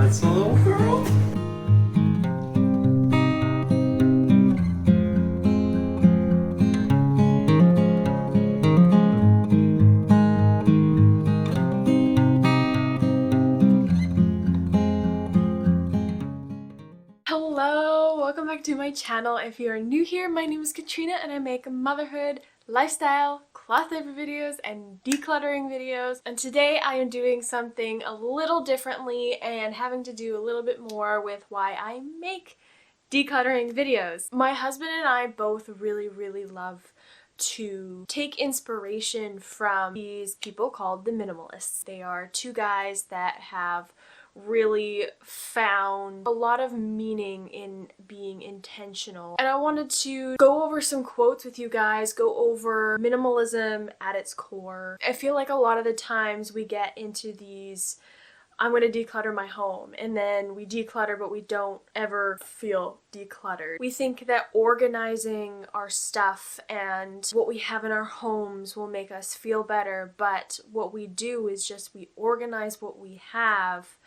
That's a little girl. Hello, welcome back to my channel. If you are new here, my name is Katrina and I make motherhood, lifestyle, cloth diaper videos, and decluttering videos. And today I am doing something a little differently and having to do a little bit more with why I make decluttering videos. My husband and I both really love to take inspiration from these people called the Minimalists. They are two guys that have really found a lot of meaning in being intentional. And I wanted to go over some quotes with you guys, go over minimalism at its core. I feel like a lot of the times we get into these I'm going to declutter my home, and then we declutter but we don't ever feel decluttered. We think that organizing our stuff and what we have in our homes will make us feel better, but what we do is just we organize what we have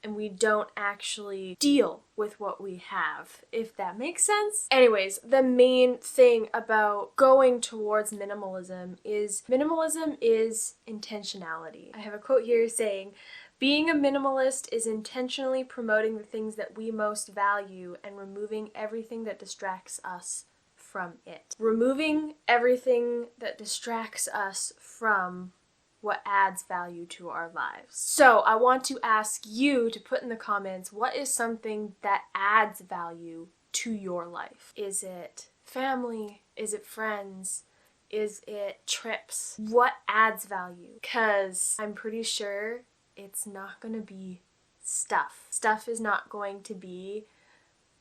and we don't actually deal with what we have, if that makes sense. Anyways, the main thing about going towards minimalism is intentionality. I have a quote here saying, "Being a minimalist is intentionally promoting the things that we most value and removing everything that distracts us from it." Removing everything that distracts us from what adds value to our lives. So I want to ask you to put in the comments, what is something that adds value to your life? Is it family? Is it friends? Is it trips? What adds value? Because I'm pretty sure it's not going to be stuff. Stuff is not going to be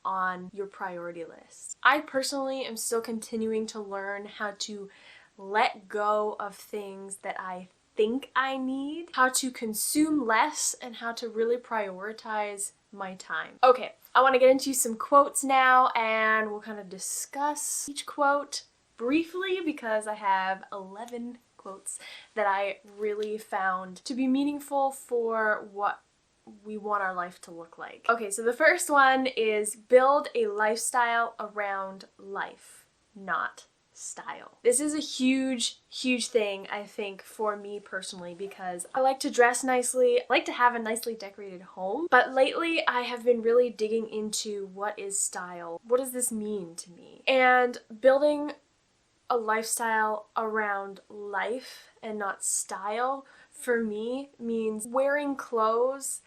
on your priority list. I personally am still continuing to learn how to let go of things that I think I need, how to consume less, and how to really prioritize my time. Okay, I want to get into some quotes now and we'll kind of discuss each quote briefly because I have 11 quotes that I really found to be meaningful for what we want our life to look like. Okay, so the first one is build a lifestyle around life, not style. This is a huge thing, I think, for me personally, because I like to dress nicely, I like to have a nicely decorated home, but lately I have been really digging into what is style. What does this mean to me? And building a lifestyle around life and not style for me means wearing clothes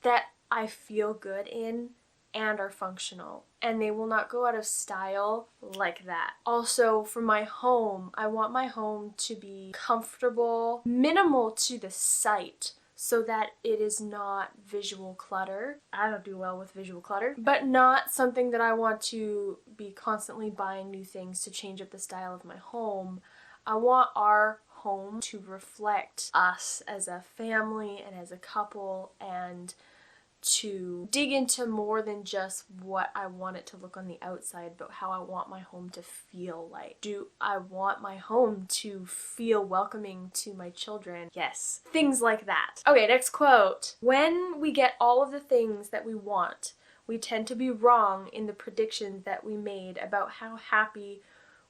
that I feel good in and are functional, and they will not go out of style like that. Also, for my home, I want my home to be comfortable, minimal to the sight, so that it is not visual clutter. I don't do well with visual clutter, but not something that I want to be constantly buying new things to change up the style of my home. I want our home to reflect us as a family and as a couple, and to dig into more than just what I want it to look on the outside, but how I want my home to feel like. Do I want my home to feel welcoming to my children? Yes. Things like that. Okay, next quote. When we get all of the things that we want, we tend to be wrong in the predictions that we made about how happy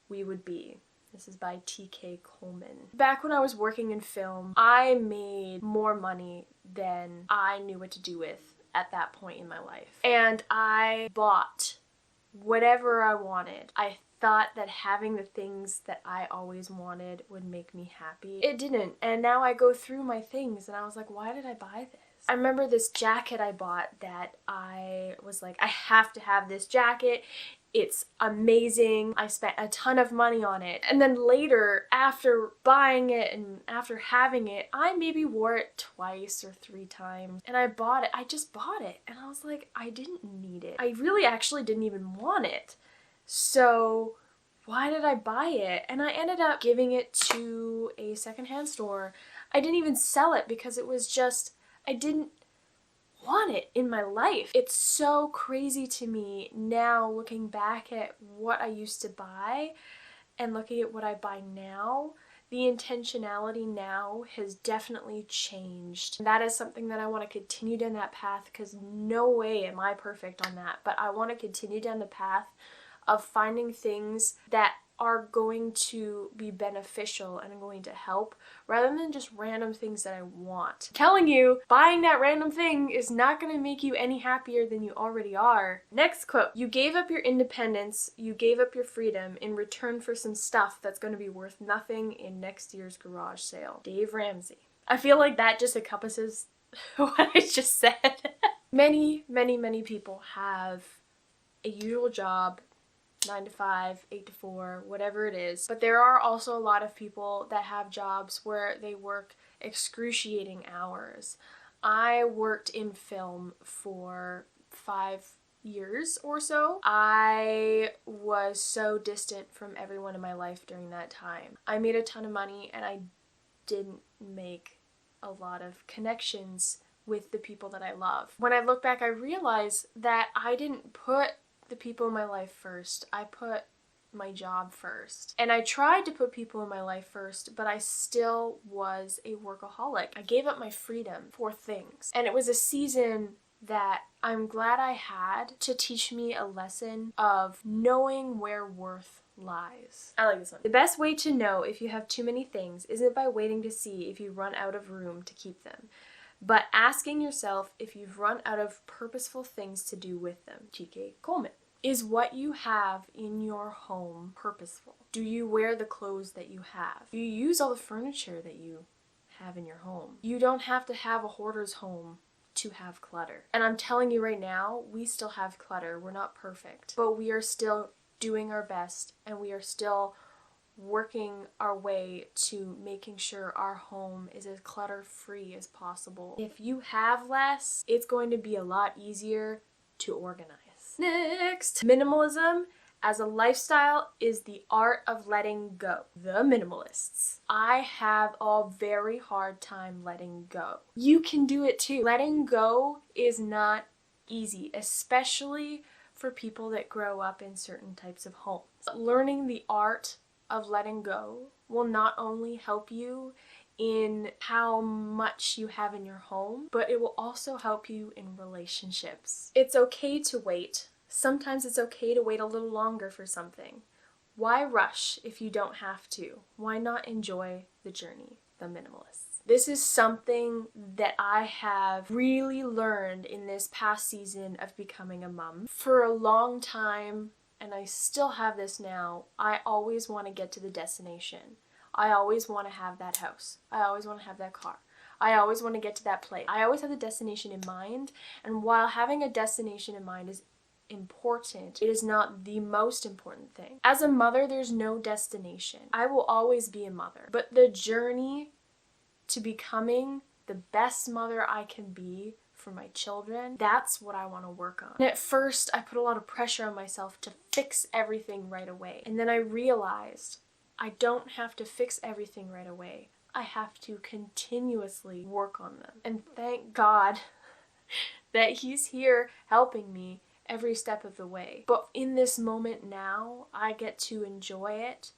we would be. This is by T.K. Coleman. Back when I was working in film, I made more money than I knew what to do with at that point in my life. And I bought whatever I wanted. I thought that having the things that I always wanted would make me happy. It didn't. And now I go through my things and I was like, why did I buy this? I remember this jacket I bought that I was like, I have to have this jacket. It's amazing. I spent a ton of money on it. And then later, after buying it and after having it, I maybe wore it twice or 3 times. And I bought it. I just bought it. And I was like, I didn't need it. I really actually didn't even want it. So why did I buy it? And I ended up giving it to a secondhand store. I didn't even sell it because it was just, I didn't want it in my life. It's so crazy to me now looking back at what I used to buy and looking at what I buy now, the intentionality now has definitely changed. That is something that I want to continue down that path, because no way am I perfect on that, but I want to continue down the path of finding things that are going to be beneficial and going to help, rather than just random things that I want. I'm telling you, buying that random thing is not going to make you any happier than you already are. Next quote: you gave up your independence, you gave up your freedom in return for some stuff that's going to be worth nothing in next year's garage sale. Dave Ramsey. I feel like that just encompasses what I just said. Many people have a usual job, 9 to 5, 8 to 4, whatever it is. But there are also a lot of people that have jobs where they work excruciating hours. I worked in film for 5 years or so. I was so distant from everyone in my life during that time. I made a ton of money and I didn't make a lot of connections with the people that I love. When I look back, I realize that I didn't put the people in my life first. I put my job first. And I tried to put people in my life first, but I still was a workaholic. I gave up my freedom for things. And it was a season that I'm glad I had to teach me a lesson of knowing where worth lies. I like this one. The best way to know if you have too many things isn't by waiting to see if you run out of room to keep them, but asking yourself if you've run out of purposeful things to do with them. G.K. Coleman. Is what you have in your home purposeful? Do you wear the clothes that you have? Do you use all the furniture that you have in your home? You don't have to have a hoarder's home to have clutter. And I'm telling you right now, we still have clutter. We're not perfect, but we are still doing our best, and we are still working our way to making sure our home is as clutter-free as possible. If you have less, it's going to be a lot easier to organize. Next, minimalism as a lifestyle is the art of letting go. The Minimalists. I have a very hard time letting go. You can do it too. Letting go is not easy, especially for people that grow up in certain types of homes. Learning the art of letting go will not only help you in how much you have in your home, but it will also help you in relationships. It's okay to wait. Sometimes it's okay to wait a little longer for something. Why rush if you don't have to? Why not enjoy the journey? The Minimalists. This is something that I have really learned in this past season of becoming a mom. For a long time, and I still have this now, I always want to get to the destination. I always want to have that house. I always want to have that car. I always want to get to that place. I always have the destination in mind, and while having a destination in mind is important, it is not the most important thing. As a mother, there's no destination. I will always be a mother, but the journey to becoming the best mother I can be for my children, that's what I want to work on. And at first, I put a lot of pressure on myself to fix everything right away. And then I realized I don't have to fix everything right away. I have to continuously work on them. And thank God that He's here helping me every step of the way. But in this moment now, I get to enjoy it,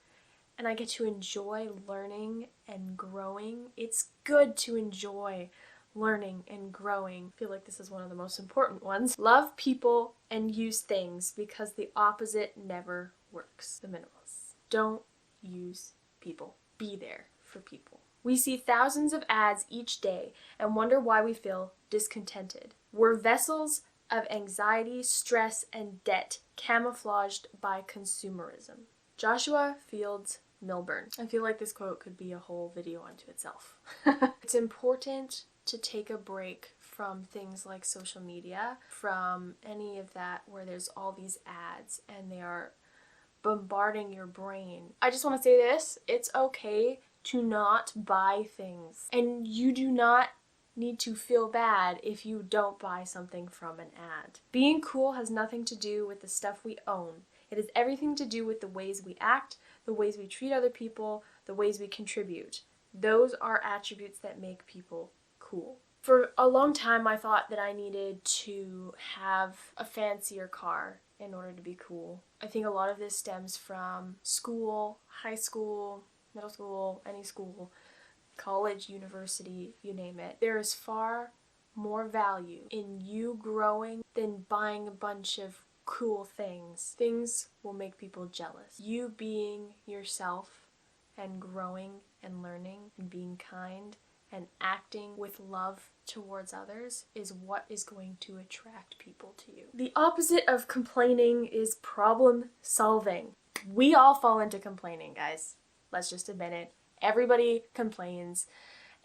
and I get to enjoy learning and growing. It's good to enjoy learning and growing. I feel like this is one of the most important ones. Love people and use things, because the opposite never works. The Minimalists. Don't use people. Be there for people. We see thousands of ads each day and wonder why we feel discontented. We're vessels of anxiety, stress, and debt camouflaged by consumerism. Joshua Fields Milburn. I feel like this quote could be a whole video unto itself. It's important to take a break from things like social media, from any of that where there's all these ads and they are bombarding your brain. I just want to say this: it's okay to not buy things, and you do not need to feel bad if you don't buy something from an ad. Being cool has nothing to do with the stuff we own. It has everything to do with the ways we act, the ways we treat other people, the ways we contribute. Those are attributes that make people cool. For a long time, I thought that I needed to have a fancier car in order to be cool. I think a lot of this stems from school, high school, middle school, any school, college, university, you name it. There is far more value in you growing than buying a bunch of cool things. Things will make people jealous. You being yourself and growing and learning and being kind and acting with love towards others is what is going to attract people to you. The opposite of complaining is problem solving. We all fall into complaining, guys. Let's just admit it. Everybody complains,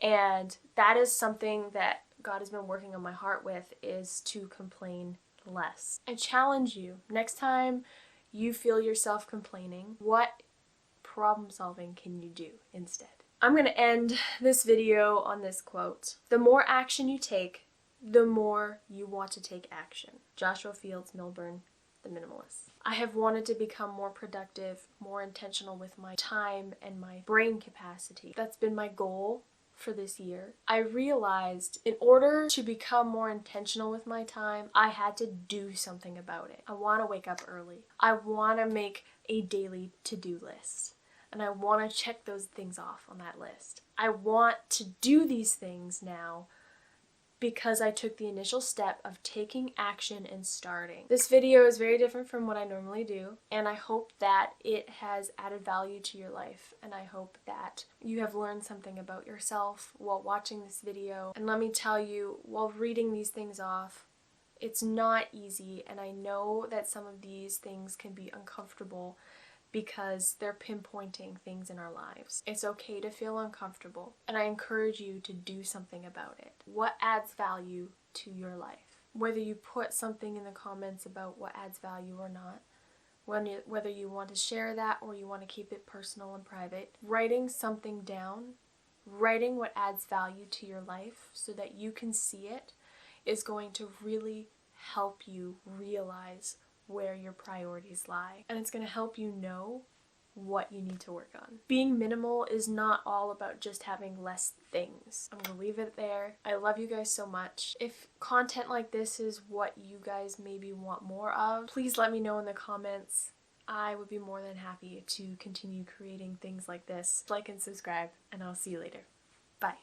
and that is something that God has been working on my heart with, is to complain less. I challenge you, next time you feel yourself complaining, what problem solving can you do instead? I'm going to end this video on this quote. The more action you take, the more you want to take action. Joshua Fields Millburn, The Minimalists. I have wanted to become more productive, more intentional with my time and my brain capacity. That's been my goal for this year. I realized in order to become more intentional with my time, I had to do something about it. I want to wake up early. I want to make a daily to-do list. And I want to check those things off on that list. I want to do these things now because I took the initial step of taking action and starting. This video is very different from what I normally do, and I hope that it has added value to your life, and I hope that you have learned something about yourself while watching this video. And let me tell you, while reading these things off, it's not easy, and I know that some of these things can be uncomfortable because they're pinpointing things in our lives. It's okay to feel uncomfortable, and I encourage you to do something about it. What adds value to your life? Whether you put something in the comments about what adds value or not, whether you want to share that or you want to keep it personal and private, writing something down, writing what adds value to your life so that you can see it, is going to really help you realize where your priorities lie, and it's going to help you know what you need to work on. Being minimal is not all about just having less things. I'm going to leave it there. I love you guys so much. If content like this is what you guys maybe want more of, please let me know in the comments. I would be more than happy to continue creating things like this. Like and subscribe, and I'll see you later. Bye.